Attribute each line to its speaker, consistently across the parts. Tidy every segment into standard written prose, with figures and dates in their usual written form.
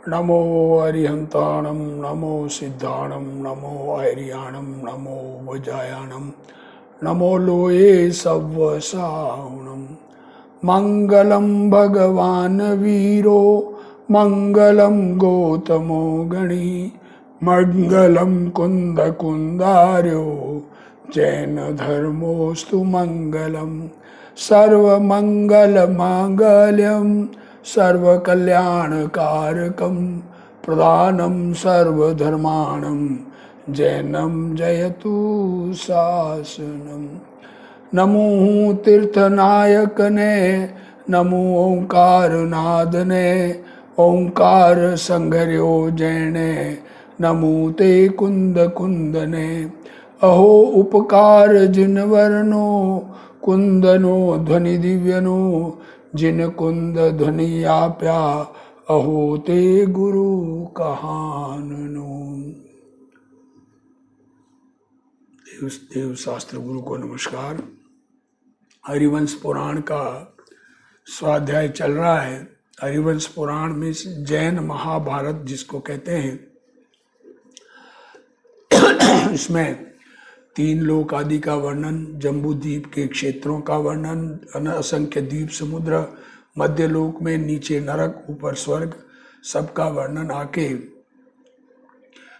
Speaker 1: नमो अरिहंताणं नमो सिद्धाणं नमो ऐरियाणं नमो वजायाणं नमो लोये सव्वसाहुणं। मंगलम भगवान वीरो मंगलम गौतमो गणी मंगलम कुंद कुंदार्यो जैन धर्मोस्तु मंगलम। सर्वमंगल मांगल्यम सर्वकल्याणकारकं प्रधानं सर्वधर्माणं जैनं जयतु शासनम्। नमो तीर्थनायकने नमो ओंकारनादने ओंकार संघर्यो जैने नमो ते कुंद कुंदने। अहो उपकार जिन वर्णो कुंदनो ध्वनि दिव्यनो जिन कुंद ध्वनि आप्या अहो ते गुरु कहाननो। देव शास्त्र गुरु को नमस्कार। हरिवंश पुराण का स्वाध्याय चल रहा है। हरिवंश पुराण में जैन महाभारत जिसको कहते हैं, इसमें 3 लोक आदि का वर्णन, जम्बू द्वीप के क्षेत्रों का वर्णन, असंख्य द्वीप समुद्र, मध्य लोक में नीचे नरक ऊपर स्वर्ग, सबका वर्णन आके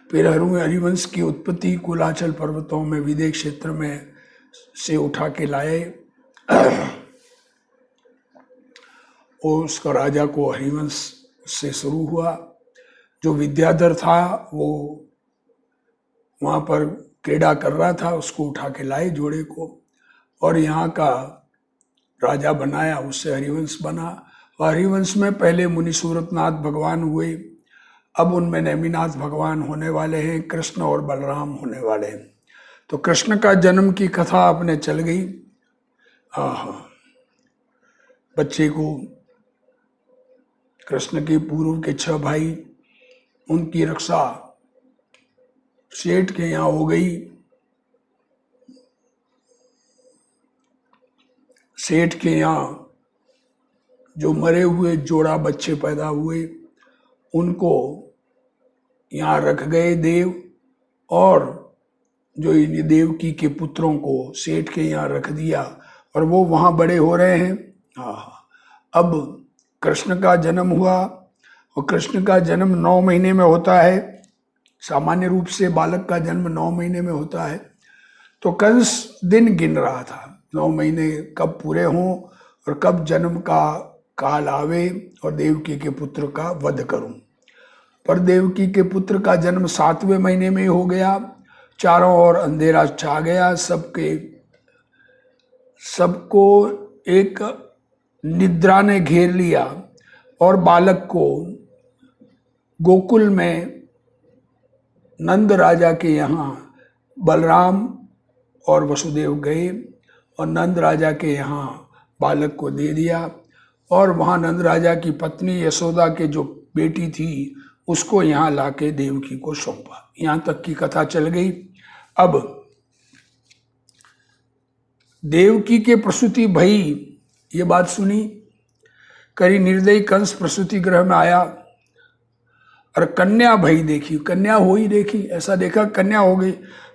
Speaker 1: फिर हरिवंश की उत्पत्ति कुलाचल पर्वतों में विदेह क्षेत्र में से उठा के लाए और उसका राजा को हरिवंश से शुरू हुआ। जो विद्याधर था वो वहाँ पर क्रीड़ा कर रहा था, उसको उठा के लाए जोड़े को और यहाँ का राजा बनाया, उससे हरिवंश बना। और हरिवंश में पहले मुनि सूरतनाथ भगवान हुए, अब उनमें नेमिनाथ भगवान होने वाले हैं, कृष्ण और बलराम होने वाले हैं। तो कृष्ण का जन्म की कथा अपने चल गई। बच्चे को कृष्ण के पूर्व के 6 भाई, उनकी रक्षा सेठ के यहाँ हो गई। सेठ के यहाँ जो मरे हुए जोड़ा बच्चे पैदा हुए उनको यहाँ रख गए देव, और जो इन देवकी के पुत्रों को सेठ के यहाँ रख दिया और वो वहाँ बड़े हो रहे हैं। अब कृष्ण का जन्म हुआ और कृष्ण का जन्म 9 महीने में होता है। सामान्य रूप से बालक का जन्म 9 महीने में होता है। तो कंस दिन गिन रहा था, 9 महीने कब पूरे हों और कब जन्म का काल आवे और देवकी के पुत्र का वध करूं। पर देवकी के पुत्र का जन्म 7वें महीने में हो गया। चारों ओर अंधेरा छा गया, सबको एक निद्रा ने घेर लिया और बालक को गोकुल में नंद राजा के यहाँ बलराम और वसुदेव गए और नंद राजा के यहाँ बालक को दे दिया और वहाँ नंद राजा की पत्नी यशोदा के जो बेटी थी उसको यहाँ लाके देवकी को सौंपा। यहाँ तक की कथा चल गई। अब देवकी के प्रसूति भई, ये बात सुनी, करी निर्दयी कंस प्रसूति गृह में आया और कन्या भई देखी, कन्या हो ही देखी, ऐसा देखा कन्या हो गई।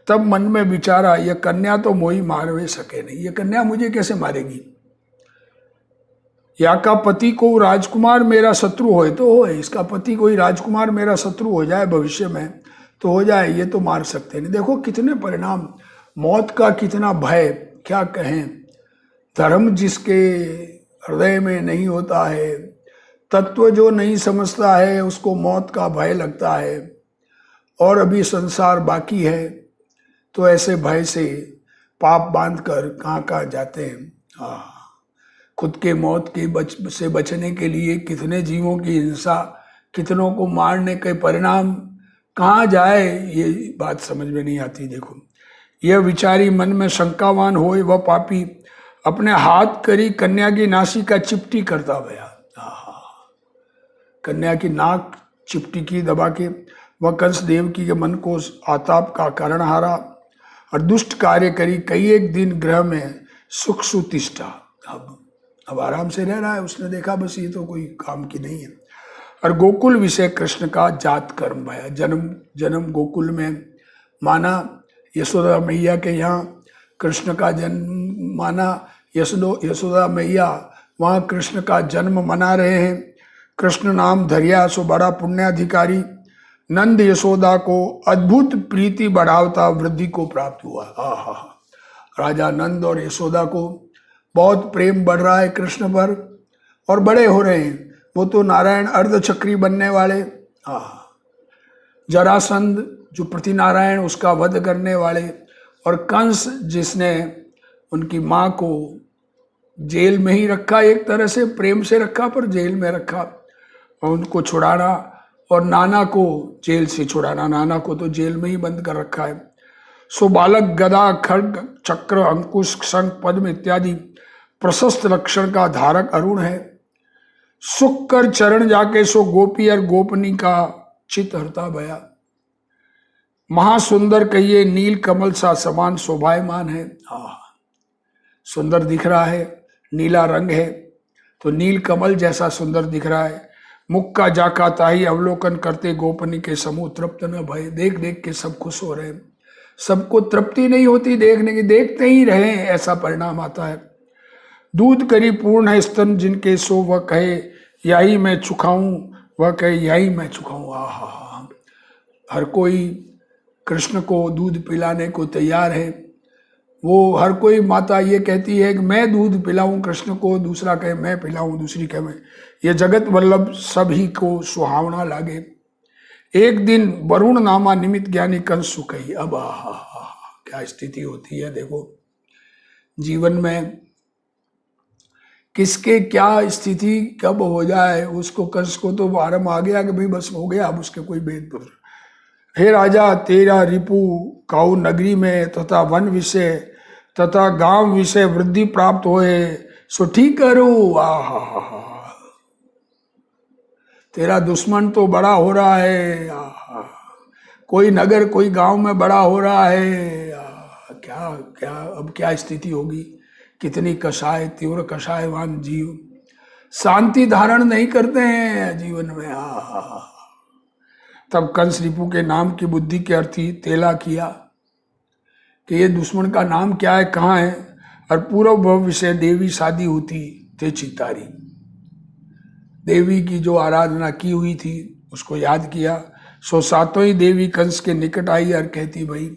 Speaker 1: तब मन में विचारा ये कन्या तो मोही मार सके नहीं, ये कन्या मुझे कैसे मारेगी। या का पति को राजकुमार मेरा शत्रु होए तो होए, इसका पति कोई राजकुमार मेरा शत्रु हो जाए भविष्य में तो हो जाए, ये तो मार सकते नहीं। देखो कितने परिणाम, मौत का कितना भय, क्या कहें। धर्म जिसके हृदय में नहीं होता है, तत्व जो नहीं समझता है, उसको मौत का भय लगता है। और अभी संसार बाकी है तो ऐसे भय से पाप बांध कर कहाँ कहाँ जाते हैं। खुद के मौत के से बचने के लिए कितने जीवों की हिंसा, कितनों को मारने के परिणाम, कहाँ जाए ये बात समझ में नहीं आती। देखो यह विचारी मन में शंकावान होए वह पापी अपने हाथ करी कन्या की नासिका चिपटी करता गया। कन्या की नाक चिपटी की दबा के वह कंस देवकी के मन को आताप का कारण हारा और दुष्ट कार्य करी। कई एक दिन गृह में सुख सुतिष्ठा, अब आराम से रह रहा है। उसने देखा बस ये तो कोई काम की नहीं है। और गोकुल विषय कृष्ण का जात कर्म भया। जन्म जन्म गोकुल में माना, यशोदा मैया के यहाँ कृष्ण का जन्म माना, यशोदा मैया वहाँ कृष्ण का जन्म मना रहे हैं। कृष्ण नाम धरिया सो बड़ा पुण्याधिकारी। नंद यशोदा को अद्भुत प्रीति बढ़ावता वृद्धि को प्राप्त हुआ। आहा, राजा नंद और यशोदा को बहुत प्रेम बढ़ रहा है कृष्ण पर और बड़े हो रहे हैं। वो तो नारायण अर्धचक्री बनने वाले। जरासंध जो प्रति नारायण उसका वध करने वाले, और कंस जिसने उनकी माँ को जेल में ही रखा, एक तरह से प्रेम से रखा पर जेल में रखा, और उनको छुड़ाना, और नाना को जेल से छुड़ाना। नाना को तो जेल में ही बंद कर रखा है। सो बालक गदा खड्ग चक्र अंकुश शंख पद्म इत्यादि प्रशस्त लक्षण का धारक अरुण है। सुख कर चरण जाके सो गोपी और गोपनी का चित हरता भया। महासुंदर कहिए नील कमल सा समान शोभायमान है। सुंदर दिख रहा है, नीला रंग है तो नील कमल जैसा सुंदर दिख रहा है। मुख का जाका ताही अवलोकन करते गोपनी के समूह तृप्त न भय। देख देख के सब खुश हो रहे हैं, सबको तृप्ति नहीं होती देखने की, देखते ही रहे ऐसा परिणाम आता है। दूध करी पूर्ण है स्तन जिनके सो वह कहे यही मैं चुकाऊं, वह कहे यही मैं चुकाऊं। आहा, हर कोई कृष्ण को दूध पिलाने को तैयार है। वो हर कोई माता ये कहती है कि मैं दूध पिलाऊं कृष्ण को, दूसरा कहे मैं पिलाऊं, दूसरी कहे मैं। ये जगत वल्लभ सभी को सुहावना लागे। एक दिन वरुण नामा निमित्त ज्ञानी कंस सुखई। अब क्या स्थिति होती है देखो जीवन में, किसके क्या स्थिति कब हो जाए। उसको कंस को तो आरम आ गया कि भाई बस हो गया, अब उसके कोई भेद पुत्र। हे राजा तेरा रिपु काऊ नगरी में तथा वन विषय तथा गांव विषय वृद्धि प्राप्त होए सो ठीक करो। आहा, तेरा दुश्मन तो बड़ा हो रहा है। कोई नगर कोई गांव में बड़ा हो रहा है। क्या क्या अब क्या स्थिति होगी। कितनी कषाय तीव्र कषायवान जीव शांति धारण नहीं करते हैं जीवन में। तब कंस रिपु के नाम की बुद्धि के अर्थी तेला किया कि ये दुश्मन का नाम क्या है, कहाँ है। और पूर्व भविष्य से देवी शादी होती थे चितारी। देवी की जो आराधना की हुई थी उसको याद किया। सो सातों ही देवी कंस के निकट आई और कहती भाई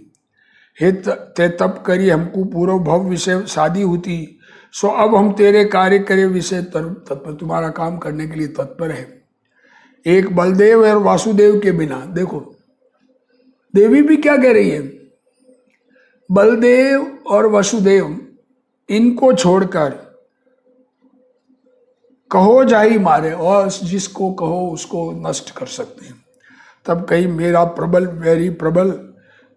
Speaker 1: हे ते तप करी हमको पूर्व भव विषय शादी होती, सो अब हम तेरे कार्य करे विषय तत्पर, तुम्हारा काम करने के लिए तत्पर है। एक बलदेव और वासुदेव के बिना। देखो देवी भी क्या कह रही है, बलदेव और वसुदेव इनको छोड़कर कहो जाई मारे, और जिसको कहो उसको नष्ट कर सकते हैं। तब कहीं मेरा प्रबल वैरी प्रबल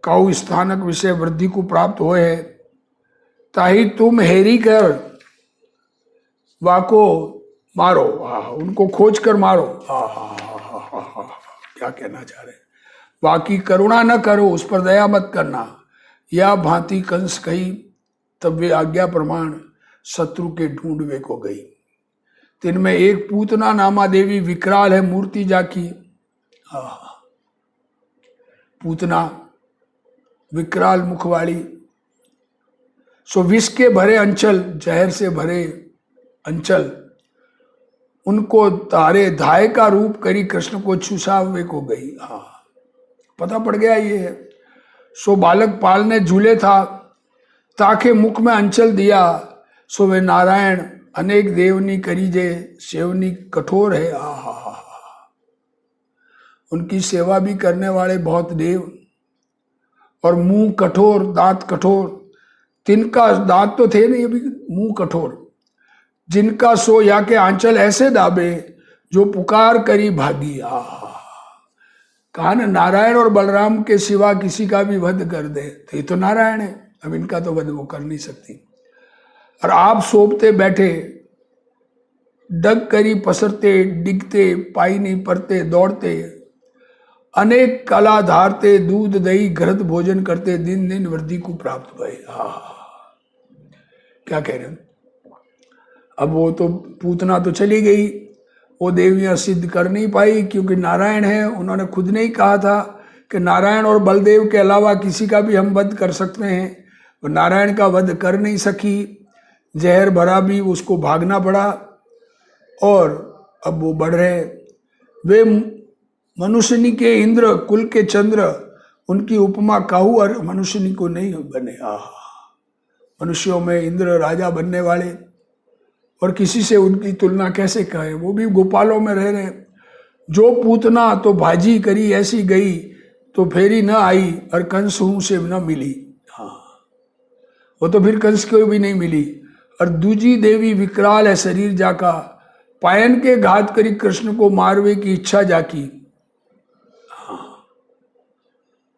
Speaker 1: काउ स्थानक विषय वृद्धि को प्राप्त होए है, ताही तुम हेरी कर वाको मारो। उनको खोज कर मारो। क्या कहना चाह रहे, बाकी करुणा न करो, उस पर दया मत करना। या भांति कंस कही तब वे आज्ञा प्रमाण शत्रु के ढूंढवे को गई। तिनमें एक पूतना नामा देवी विकराल है मूर्ति जाकी। पूतना विकराल मुखवाड़ी। सो विष के भरे अंचल, जहर से भरे अंचल, उनको तारे धाय का रूप करी कृष्ण को छुसावे को गई। पता पड़ गया ये है। सो बालक पाल ने झूले था, ताके मुख में अंचल दिया। सो वे नारायण अनेक देवनी करीजे, सेवनी कठोर है। उनकी सेवा भी करने वाले बहुत देव, और मुंह कठोर, दांत कठोर। तिनका दांत तो थे नहीं, अभी मुंह कठोर। जिनका सो या के आंचल ऐसे दाबे, जो पुकार करी भागी। कहा ना नारायण और बलराम के सिवा किसी का भी वध कर दे, तो ये तो नारायण है, अब इनका तो वध वो कर नहीं सकती। और आप सोपते बैठे, डग करी पसरते, डिगते, पाई नहीं पड़ते, दौड़ते, अनेक कला धारते, दूध दही घृत भोजन करते, दिन दिन वृद्धि को प्राप्त भय। क्या कह रहे हैं। अब वो तो पूतना तो चली गई, वो देवियां सिद्ध कर नहीं पाई, क्योंकि नारायण है। उन्होंने खुद ने ही कहा था कि नारायण और बलदेव के अलावा किसी का भी हम वध कर सकते हैं। वो नारायण का वध कर नहीं सकी, जहर भरा भी उसको भागना पड़ा, और अब वो बढ़ रहे। वे मनुष्यनी के इंद्र, कुल के चंद्र, उनकी उपमा काहू और मनुष्यनी को नहीं बने। मनुष्यों में इंद्र राजा बनने वाले, और किसी से उनकी तुलना कैसे करें। वो भी गोपालों में रह रहे। जो पूतना तो भाजी करी ऐसी गई, तो फेरी न आई और कंस हूं से न मिली। वो तो फिर कंस को भी नहीं मिली। और दूजी देवी विकराल है शरीर जाका, पायन के घात करी कृष्ण को मारवे की इच्छा जाकी।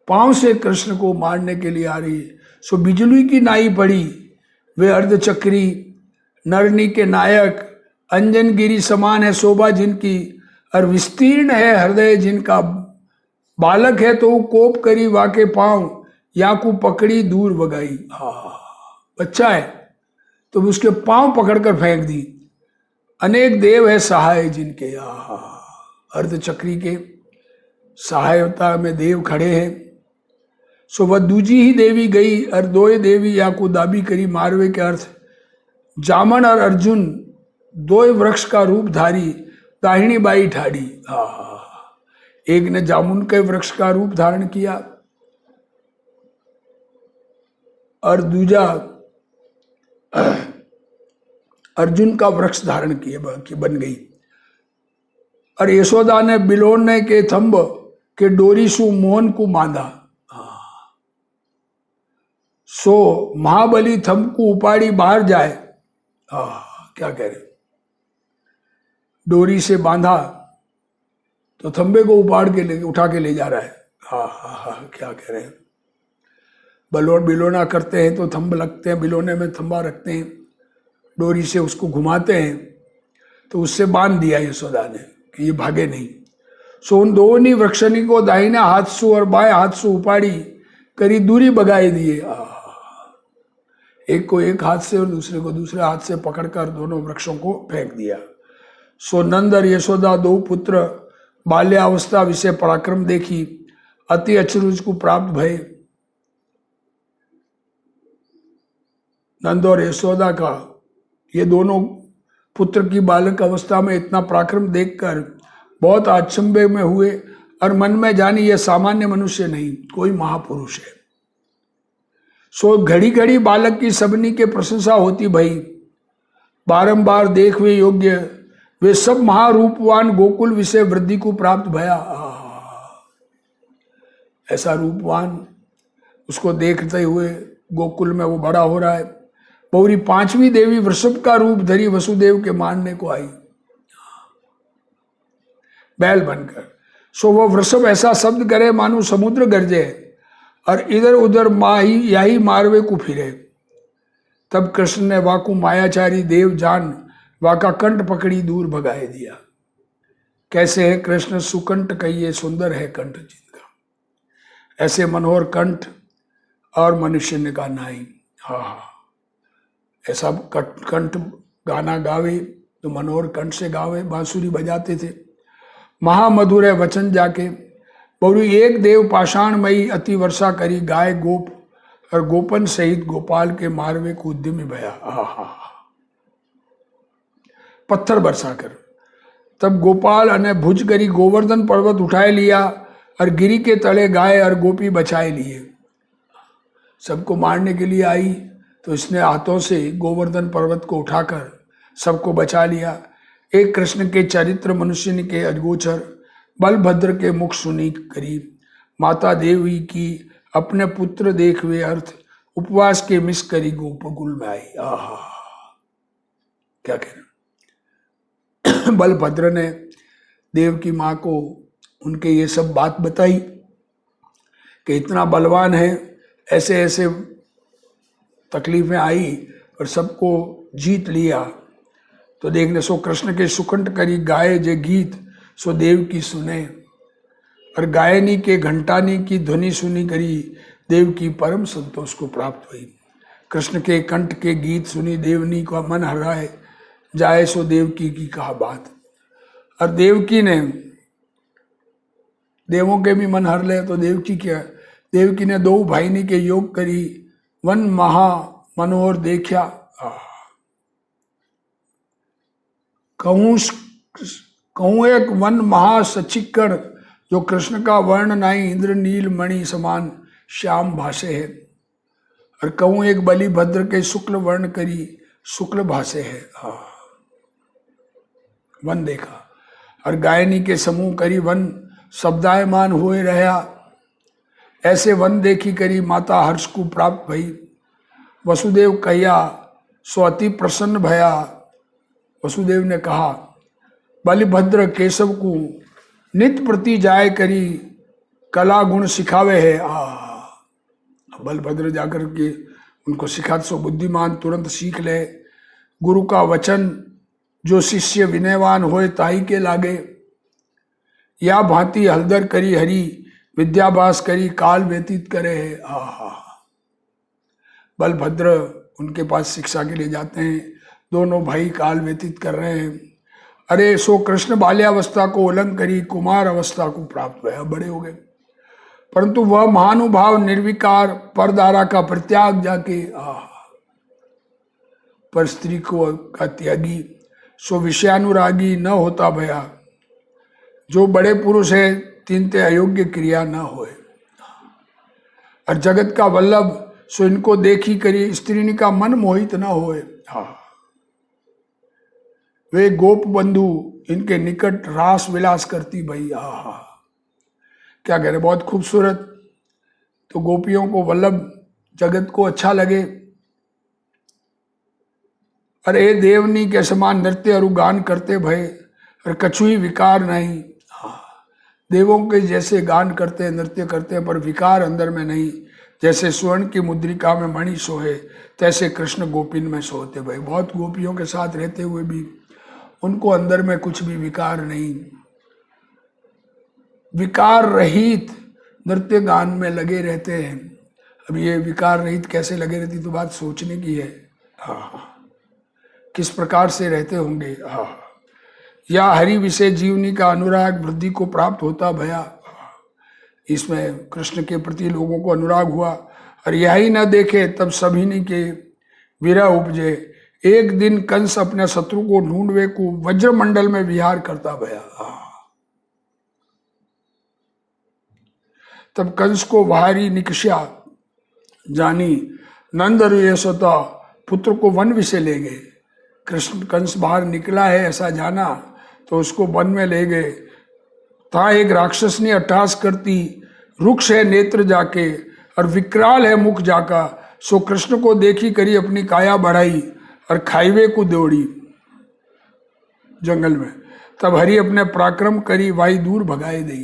Speaker 1: पांव से कृष्ण को मारने के लिए आ रही है। सो बिजली की नाई पड़ी, वे अर्धचक्री नरनी के नायक, अंजन गिरी समान है शोभा जिनकी, और विस्तीर्ण है हृदय जिनका। बालक है तो कोप करी वाके पांव, या को पकड़ी दूर भगाई। बच्चा है तो उसके पांव पकड़कर फेंक दी। अनेक देव है सहाय जिनके, अर्धचक्री के सहायता में देव खड़े हैं। सो वह दूजी ही देवी गई, और दोए देवी या को दाबी करी मारवे के अर्थ। जामन और अर्जुन दोए वृक्ष का रूप धारी, दाहिनी बाई ठाड़ी। एक ने जामुन के वृक्ष का रूप धारण किया, और दूजा अर्जुन का वृक्ष धारण किए बन गई। और यशोदा ने बिलोने के थंब के डोरी सु मोहन को बांधा। सो महाबली थंब को उपाड़ी बाहर जाए। क्या कह रहे, डोरी से बांधा तो थंबे को उठा के ले जा रहा है। क्या कह रहे हैं। बिलोना करते हैं तो थंब लगते हैं, बिलोने में थंबा रखते हैं, डोरी से उसको घुमाते हैं, तो उससे बांध दिया यशोदा ने कि ये भागे नहीं। सो उन दोनों वृक्षनी को दाहिने हाथ से और बाएं हाथ से उपाड़ी करी दूरी बगाई दिए। एक को एक हाथ से और दूसरे को दूसरे हाथ से पकड़कर दोनों वृक्षों को फेंक दिया। सो नंद और यशोदा दो पुत्र बाल्यावस्था विषय पराक्रम देखी, अति अचरुज को प्राप्त भय। नंद और यशोदा का ये दोनों पुत्र की बालक अवस्था में इतना पराक्रम देखकर बहुत आचंबे में हुए, और मन में जानी यह सामान्य मनुष्य नहीं, कोई महापुरुष है। सो घड़ी घड़ी बालक की सबनी के प्रशंसा होती भई, बारंबार देख वे योग्य, वे सब महारूपवान गोकुल विषय वृद्धि को प्राप्त भया। ऐसा रूपवान उसको देखते हुए गोकुल में वो बड़ा हो रहा है। बहुरी पांचवी देवी वृषभ का रूप धरी वसुदेव के मारने को आई, बैल बनकर। सो वह वृषभ ऐसा शब्द करे मानो समुद्र गरजे, और इधर उधर यही मारवे को फिरे। तब कृष्ण ने वाकु मायाचारी देव जान, वाका कंठ पकड़ी दूर भगाए दिया। कैसे है कृष्ण सुकंठ कहिए, सुंदर है कंठ जिनका। ऐसे मनोहर कंठ और मनुष्य ने कहा नहीं। ऐसा कंठ गाना गावे तो मनोहर कंठ से गावे, बांसुरी बजाते थे। महामधुर है वचन जाके, बहुरी एक देव पाषाणमयी अति वर्षा करी, गाय गोप और गोपन सहित गोपाल के मारवे को उद्यमी भया। पत्थर बरसा कर तब गोपाल अने भुज करी गोवर्धन पर्वत उठाए लिया, और गिरी के तले गाय और गोपी बचाए लिए। सबको मारने के लिए आई तो इसने हाथों से गोवर्धन पर्वत को उठाकर सबको बचा लिया। एक कृष्ण के चरित्र मनुष्य के अजगोचर, बलभद्र के मुख सुनी करी, माता देवी की अपने पुत्र देख वे अर्थ, उपवास के मिस करी गोपकुल में आई। क्या कह रहे। बलभद्र ने देव की माँ को उनके ये सब बात बताई कि इतना बलवान है, ऐसे ऐसे तकलीफें आई और सबको जीत लिया। तो देखने सो कृष्ण के सुकंठ करी गाये जे गीत, सो देव की सुने, और गायनी के घंटानी की ध्वनि सुनी करी, देव की परम संतोष को प्राप्त हुई। कृष्ण के कंठ के गीत सुनी देवनी का मन हराए, जाए सो देव की कहा बात। और देवकी ने, देवों के भी मन हर ले, तो देवकी क्या, देवकी ने दो भाईनी के योग करी, वन महा मनोहर देखा। कहूँ एक वन महा सचिक्कड़, जो कृष्ण का वर्ण नाई, इंद्र नील मणि समान श्याम भाषे है। और कहूँ एक बलि भद्र के शुक्ल वर्ण करी, शुक्ल भाषे है। वन देखा। और गायनी के समूह करी वन, शब्दायमान हुए रहा। ऐसे वन देखी करी माता हर्ष को प्राप्त भई। वसुदेव कहिया सो अति प्रसन्न भया। वसुदेव ने कहा, बलिभद्र केशव को नित्य प्रति जाय करी, कला गुण सिखावे है। बलभद्र जाकर के उनको सिखा, सो बुद्धिमान तुरंत सीख ले। गुरु का वचन जो शिष्य विनयवान होए ताई के लागे। या भांति हलदर करी हरि, विद्याभ्यास करी काल व्यतीत करे है। बलभद्र उनके पास शिक्षा के लिए जाते हैं। दोनों भाई काल व्यतीत कर रहे हैं। अरे सो कृष्ण बाल्यावस्था को उल्लंघन करी, कुमार अवस्था को प्राप्त हुआ, बड़े हो गए। परंतु वह महानुभाव निर्विकार परदारा का परित्याग जाके, पर स्त्री को का त्यागी, सो विषयानुरागी न होता भया। जो बड़े पुरुष है तीन ते अयोग्य क्रिया न होए। और जगत का वल्लभ, सो इनको देखी करी, स्त्रीनी का मन मोहित न होए। वे गोप बंधु इनके निकट रास विलास करती भई। क्या कह रहे, बहुत खूबसूरत। तो गोपियों को वल्लभ, जगत को अच्छा लगे। अरे देवनी के समान नृत्य और गान करते भय, और कछुई विकार नहीं। देवों के जैसे गान करते हैं, नृत्य करते हैं, पर विकार अंदर में नहीं। जैसे स्वर्ण की मुद्रिका में मणि सोहे, तैसे कृष्ण गोपिन में सोते भय। बहुत गोपियों के साथ रहते हुए भी उनको अंदर में कुछ भी विकार नहीं, विकार रहित नृत्य गान में लगे रहते हैं। अब ये विकार रहित कैसे लगे रहती, तो बात सोचने की है। किस प्रकार से रहते होंगे। या हरि विषय जीवनी का अनुराग वृद्धि को प्राप्त होता भया। इसमें कृष्ण के प्रति लोगों को अनुराग हुआ। और यही न देखे तब सभी के विरह उपजे। एक दिन कंस अपने शत्रु को ढूंढवे को वज्रमंडल में विहार करता भया। तब कंस को भारी निकषा जानी, नंद और यशोदा पुत्र को वन विषय ले गए। कृष्ण कंस बाहर निकला है ऐसा जाना, तो उसको वन में ले गए। ता एक राक्षस ने अट्टहास करती, रुक्ष है नेत्र जाके, और विकराल है मुख जाका। सो कृष्ण को देखी करी अपनी काया बढ़ाई, और खाईवे को दौड़ी जंगल में। तब हरि अपने पराक्रम करी, वाई दूर भगाए दी।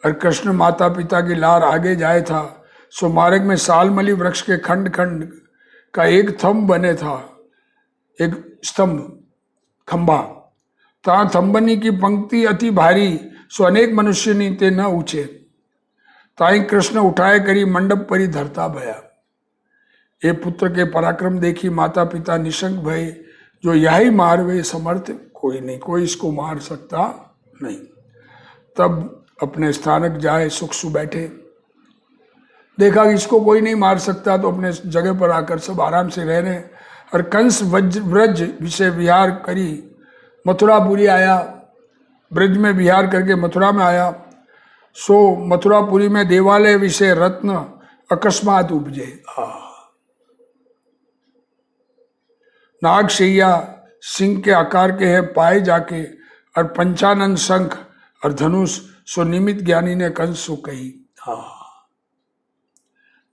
Speaker 1: और कृष्ण माता पिता की लार आगे जाए था। सो मार्ग में सालमली वृक्ष के खंड खंड का एक थंब बने था, एक स्तंभ खंबा। ता थंबनी की पंक्ति अति भारी, सो अनेक मनुष्य नीते न ऊंचे। ताई कृष्ण उठाए करी मंडप परी धरता भया। ये पुत्र के पराक्रम देखी माता पिता निशंक भय। जो यही मारवे समर्थ कोई नहीं, कोई इसको मार सकता नहीं। तब अपने स्थानक जाए, सुख सु बैठे। देखा कि इसको कोई नहीं मार सकता, तो अपने जगह पर आकर सब आराम से रह रहे। और कंस ब्रज विषय विहार करी, मथुरापुरी आया। ब्रज में विहार करके मथुरा में आया। सो मथुरापुरी में देवालय विषय रत्न अकस्मात उपजे। नागशैया सिंह के आकार के हैं पाए जाके, और पंचानन शंख और धनुष। सो निमित ज्ञानी ने कंस सो कही।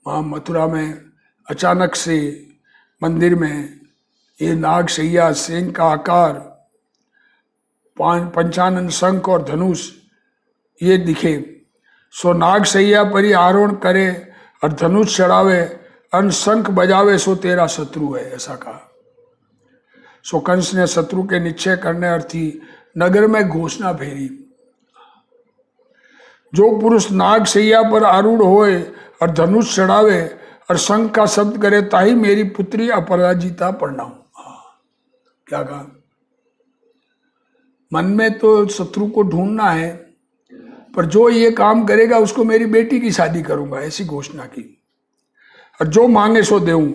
Speaker 1: वहाँ मथुरा में अचानक से मंदिर में ये नागशैया सिंह का आकार, पंचानन शंख और धनुष ये दिखे। सो नागशैया परी आरोहण करे, और धनुष चढ़ावे, और शंख बजावे, सो तेरा शत्रु है, ऐसा कहा। सो कंस ने शत्रु के निश्चय करने अर्थी नगर में घोषणा फेरी। जो पुरुष नागशैया पर आरूढ़ होए, और धनुष चढ़ावे, और शंख का शब्द करे, ताही मेरी पुत्री अपराजिता परिणाम। क्या कहा, मन में तो शत्रु को ढूंढना है, पर जो ये काम करेगा उसको मेरी बेटी की शादी करूंगा, ऐसी घोषणा की। और जो मांगे सो देऊं।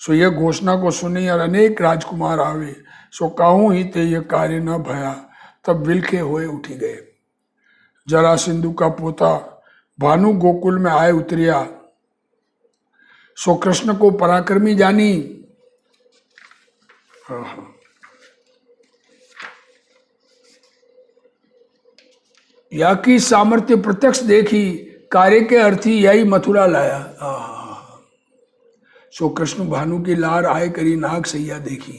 Speaker 1: सो यह घोषणा को सुनी और अनेक राजकुमार आवे, सो काहू ही ते ये कार्य न भया, तब विलखे हुए उठी गए। जरासिंधु का पोता भानु गोकुल में आए उतरिया, सो कृष्ण को पराक्रमी जानी। या की सामर्थ्य प्रत्यक्ष देखी, कार्य के अर्थी यही मथुरा लाया। सो कृष्ण भानु की लार आए करी नाग सैया देखी।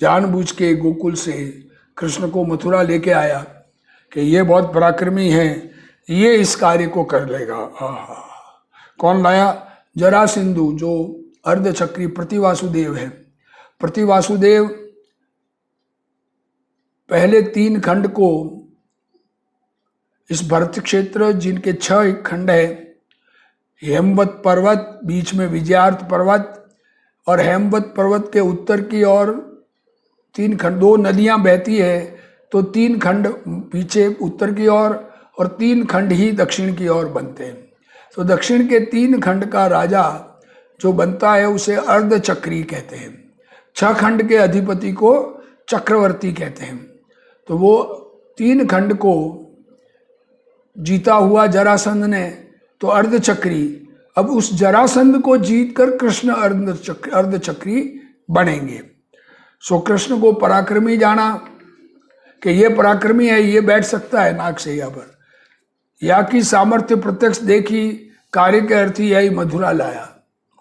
Speaker 1: जानबूझ के गोकुल से कृष्ण को मथुरा लेके आया कि ये बहुत पराक्रमी है, ये इस कार्य को कर लेगा। कौन लाया? जरासिंधु, जो अर्धचक्री प्रतिवासुदेव है। प्रतिवासुदेव पहले 3 खंड को, इस भरत क्षेत्र जिनके 6 खंड है, हेमवत पर्वत, बीच में विजयार्थ पर्वत, और हेमवत पर्वत के उत्तर की ओर 3 खंड, 2 नदियां बहती है, तो 3 खंड पीछे उत्तर की ओर और 3 खंड ही दक्षिण की ओर बनते हैं। तो दक्षिण के 3 खंड का राजा जो बनता है उसे अर्धचक्री कहते हैं। 6 खंड के अधिपति को चक्रवर्ती कहते हैं। तो वो 3 खंड को जीता हुआ जरासंध ने तो अर्धचक्री, अब उस जरासंध को जीतकर कृष्ण अर्धचक्री बनेंगे। सो कृष्ण को पराक्रमी जाना कि ये पराक्रमी है, ये बैठ सकता है नागशैया पर। या की सामर्थ्य प्रत्यक्ष देखी, कार्य के अर्थी यही मथुरा लाया,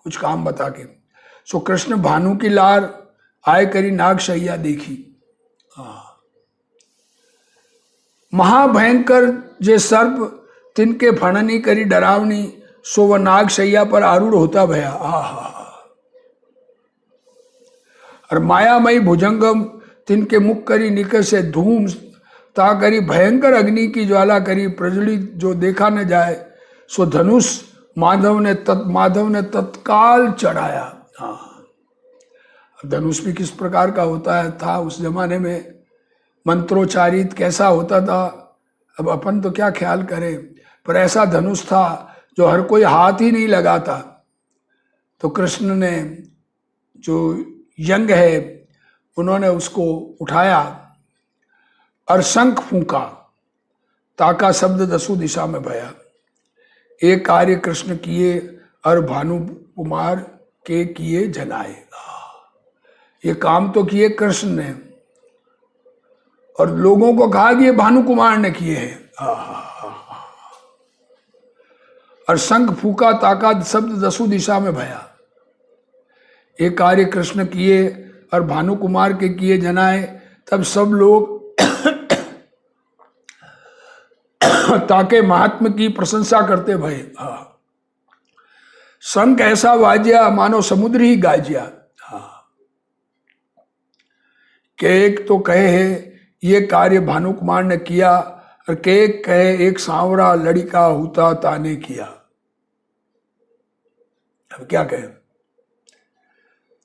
Speaker 1: कुछ काम बता के। सो कृष्ण भानु की लार आय करी नागशैया देखी। महाभयंकर जे सर्प तिनके फणनी करी डरावनी, सो वह नागशैया पर आरूढ़ होता भया। और मायामयी भुजंगम तिनके मुख करी निकट से धूम, ता करी भयंकर अग्नि की ज्वाला करी प्रज्वलित, जो देखा न जाए। सो धनुष माधव ने तत्काल चढ़ाया। धनुष भी किस प्रकार का होता है था उस जमाने में, मंत्रोच्चारित कैसा होता था, अब अपन तो क्या ख्याल करें, पर ऐसा धनुष था जो हर कोई हाथ ही नहीं लगाता। तो कृष्ण ने, जो यंग है, उन्होंने उसको उठाया और शंख फूंका, ताका शब्द 10 दिशा में भया। एक कार्य कृष्ण किए और भानु कुमार के किए जनाए। ये काम तो किए कृष्ण ने, और लोगों को कहा कि ये भानु कुमार ने किए हैं। और शंख फूका, ताका शब्द 10 दिशा में भया। एक कार्य कृष्ण किए और भानु कुमार के किए जनाए, तब सब लोग ताके महात्म की प्रशंसा करते भय। शंख ऐसा वाज्या, मानो समुद्र ही गाजिया। के एक तो कहे है ये कार्य भानु कुमार ने किया, और के कहे एक सांवरा लड़का होता ताने किया। अब क्या कहें,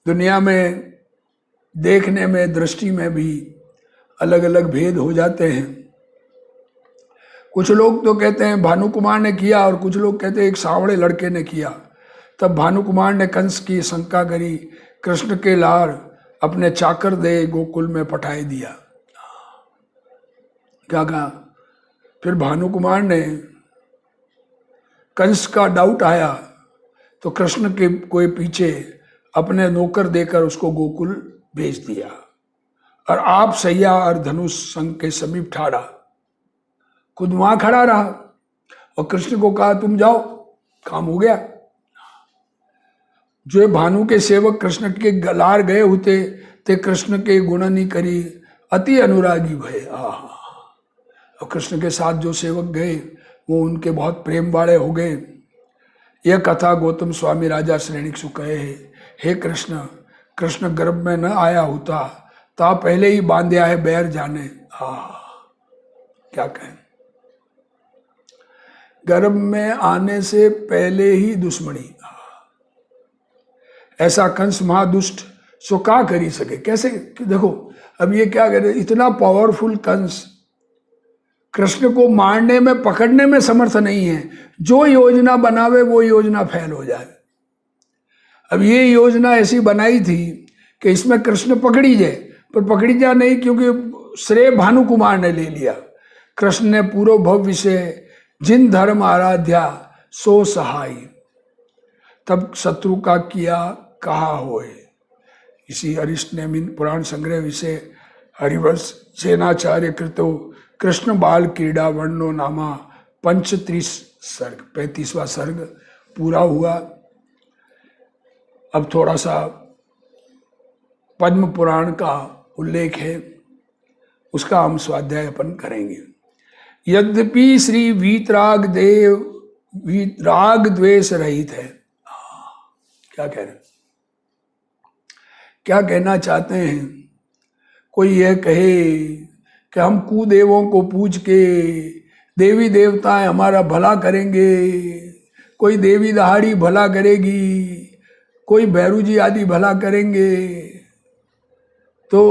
Speaker 1: दुनिया में देखने में, दृष्टि में भी अलग अलग भेद हो जाते हैं। कुछ लोग तो कहते हैं भानु कुमार ने किया, और कुछ लोग कहते हैं एक सांवड़े लड़के ने किया। तब भानु कुमार ने कंस की शंका करी, कृष्ण के लार अपने चाकर दे गोकुल में पठाई दिया। क्या कहा? फिर भानु कुमार ने, कंस का डाउट आया तो कृष्ण के कोई पीछे अपने नौकर देकर उसको गोकुल भेज दिया, और आप सैया और धनुष संग के समीप ठाड़ा, खुद वहां खड़ा रहा और कृष्ण को कहा तुम जाओ, काम हो गया। जो भानु के सेवक कृष्ण के गलार गए होते ते कृष्ण के गुणनी करी, अति अनुरागी भय। और कृष्ण के साथ जो सेवक गए वो उनके बहुत प्रेम वाले हो गए। यह कथा गौतम स्वामी राजा श्रेणिक सु कहे है, हे कृष्ण, कृष्ण गर्भ में न आया होता ता पहले ही बांधे आए बैर जाने। क्या कहें, गर्भ में आने से पहले ही दुश्मनी। ऐसा कंस महादुष्ट सो का करी सके। कैसे, देखो अब ये क्या करे, इतना पावरफुल कंस कृष्ण को मारने में, पकड़ने में समर्थ नहीं है। जो योजना बनावे वो योजना फेल हो जाए। अब ये योजना ऐसी बनाई थी कि इसमें कृष्ण पकड़ी जाए, पर पकड़ी जा नहीं, क्योंकि श्रेय भानुकुमार ने ले लिया। कृष्ण ने पूर्व भव्य से जिन धर्म आराध्या सो सहाय, तब शत्रु का किया कहा होए। इसी अरिष्ट ने पुराण संग्रह विषय हरिवंश सेनाचार्य कृतो कृष्ण बाल क्रीड़ा वर्णो नामा 35 सर्ग, 35वां सर्ग पूरा हुआ। अब थोड़ा सा पद्म पुराण का उल्लेख है, उसका हम स्वाध्याय अपन करेंगे। यद्यपि श्री वीतराग देव राग द्वेष रहित है। क्या कह रहे हैं, क्या कहना चाहते हैं? कोई यह कहे कि हम कुदेवों को पूज के देवी देवताएं हमारा भला करेंगे, कोई देवी दहाड़ी भला करेगी, कोई भैरू जी आदि भला करेंगे, तो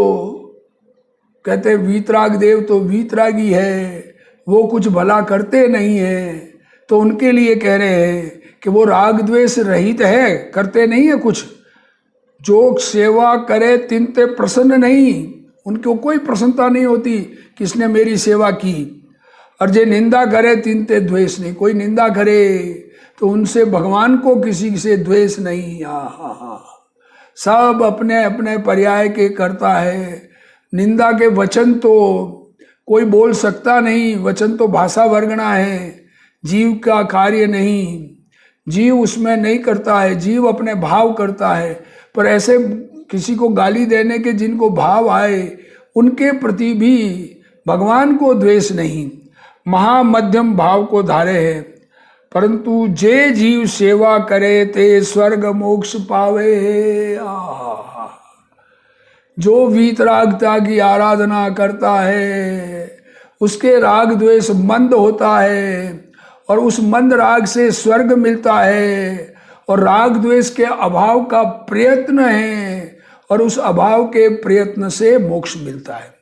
Speaker 1: कहते वीतराग देव तो वीतरागी है, वो कुछ भला करते नहीं है। तो उनके लिए कह रहे हैं कि वो राग द्वेष रहित है, करते नहीं है कुछ। जो सेवा करे तिनते प्रसन्न नहीं, उनको कोई प्रसन्नता नहीं होती कि इसने मेरी सेवा की। और जे निंदा करे तिनते द्वेष नहीं, कोई निंदा करे तो उनसे भगवान को किसी से द्वेष नहीं। हाँ, सब अपने अपने पर्याय के करता है। निंदा के वचन तो कोई बोल सकता नहीं, वचन तो भाषा वर्गना है, जीव का कार्य नहीं, जीव उसमें नहीं करता है, जीव अपने भाव करता है। पर ऐसे किसी को गाली देने के जिनको भाव आए, उनके प्रति भी भगवान को द्वेष नहीं, महामध्यम भाव को धारे है। परंतु जे जीव सेवा करे ते स्वर्ग मोक्ष पावे। जो वीतरागता की आराधना करता है उसके राग द्वेष मंद होता है, और उस मंद राग से स्वर्ग मिलता है, और राग द्वेष के अभाव का प्रयत्न है, और उस अभाव के प्रयत्न से मोक्ष मिलता है।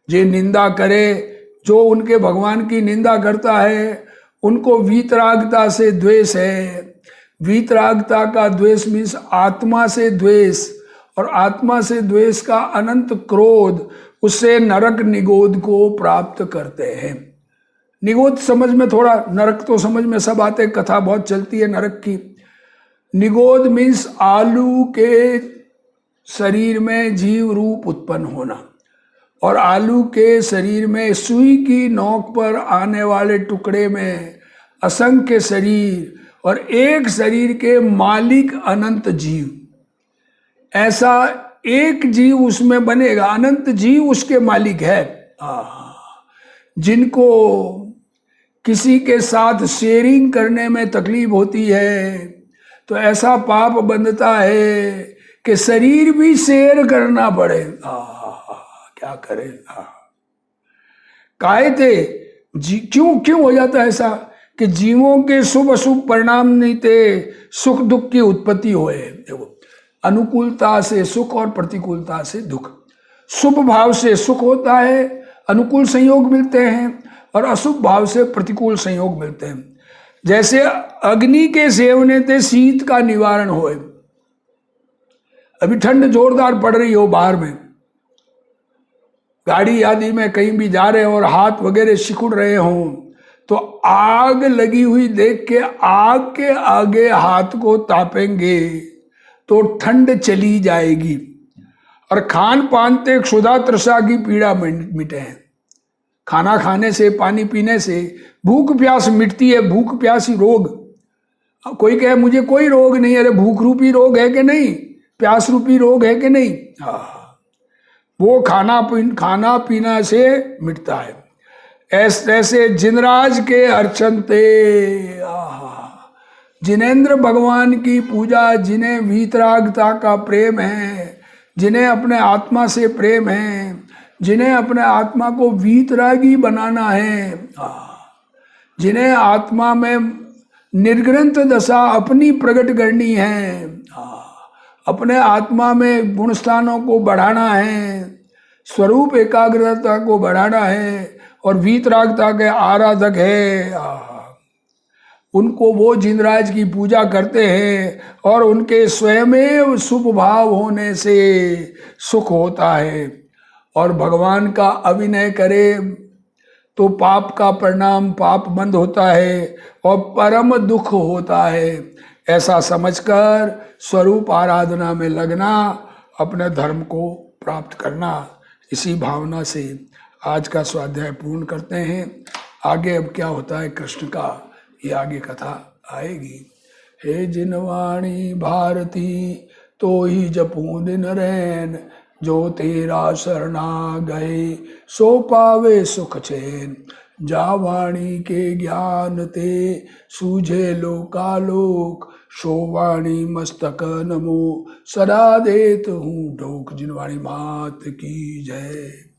Speaker 1: जे निंदा करे, जो उनके भगवान की निंदा करता है, उनको वीतरागता से द्वेष है। वीतरागता का द्वेष मीन्स आत्मा से द्वेष, और आत्मा से द्वेष का अनंत क्रोध उससे नरक निगोद को प्राप्त करते हैं। निगोद समझ में थोड़ा, नरक तो समझ में सब आते, कथा बहुत चलती है नरक की। निगोद मीन्स आलू के शरीर में जीव रूप उत्पन्न होना, और आलू के शरीर में सुई की नोक पर आने वाले टुकड़े में असंख्य शरीर, और एक शरीर के मालिक अनंत जीव। ऐसा एक जीव उसमें बनेगा, अनंत जीव उसके मालिक है। जिनको किसी के साथ शेयरिंग करने में तकलीफ होती है, तो ऐसा पाप बंधता है कि शरीर भी शेयर करना पड़े। क्या करे, काहे थे क्यों हो जाता है ऐसा कि जीवों के शुभ अशुभ परिणाम नहीं थे, सुख दुख की उत्पत्ति होए। देखो, अनुकूलता से सुख और प्रतिकूलता से दुख। शुभ भाव से सुख होता है, अनुकूल संयोग मिलते हैं, और अशुभ भाव से प्रतिकूल संयोग मिलते हैं। जैसे अग्नि के सेवने से शीत का निवारण होए। अभी ठंड जोरदार पड़ रही हो, बाहर में गाड़ी आदि में कहीं भी जा रहे हो और हाथ वगैरह सिकुड़ रहे हों, तो आग लगी हुई देख के आग के आगे हाथ को तापेंगे तो ठंड चली जाएगी। और खान पान ते क्षुधा तृषा की पीड़ा मिटे हैं। खाना खाने से, पानी पीने से भूख प्यास मिटती है। भूख प्यास ही रोग। कोई कहे मुझे कोई रोग नहीं, अरे भूख रूपी रोग है कि नहीं, प्यास रूपी रोग है कि नहीं। वो खाना पीना से मिटता है। ऐसे जिनराज के अर्चनते, जिनेंद्र भगवान की पूजा, जिन्हें वीतरागता का प्रेम है, जिन्हें अपने आत्मा से प्रेम है, जिन्हें अपने आत्मा को वीतरागी बनाना है, जिन्हें आत्मा में निर्ग्रंथ दशा अपनी प्रकट करनी है, अपने आत्मा में गुण स्थानों को बढ़ाना है, स्वरूप एकाग्रता को बढ़ाना है, और वीतरागता के आराधक है। उनको वो जिनराज की पूजा करते हैं और उनके स्वयमेव शुभ भाव होने से सुख होता है। और भगवान का अभिनय करे तो पाप का परिणाम पाप बंद होता है और परम दुख होता है। ऐसा समझकर स्वरूप आराधना में लगना, अपने धर्म को प्राप्त करना, इसी भावना से आज का स्वाध्याय पूर्ण करते हैं। आगे अब क्या होता है कृष्ण का, ये आगे कथा आएगी। हे जिनवाणी भारती तो ही जपूं दिन रैन, जो तेरा शरणा गए सो पावे सुख चैन। जा वाणी के ज्ञान ते सूझे लोकालोक, सो वाणी मस्तक नमो सदा देत हूँ ढोक। जिनवाणी मात की जय।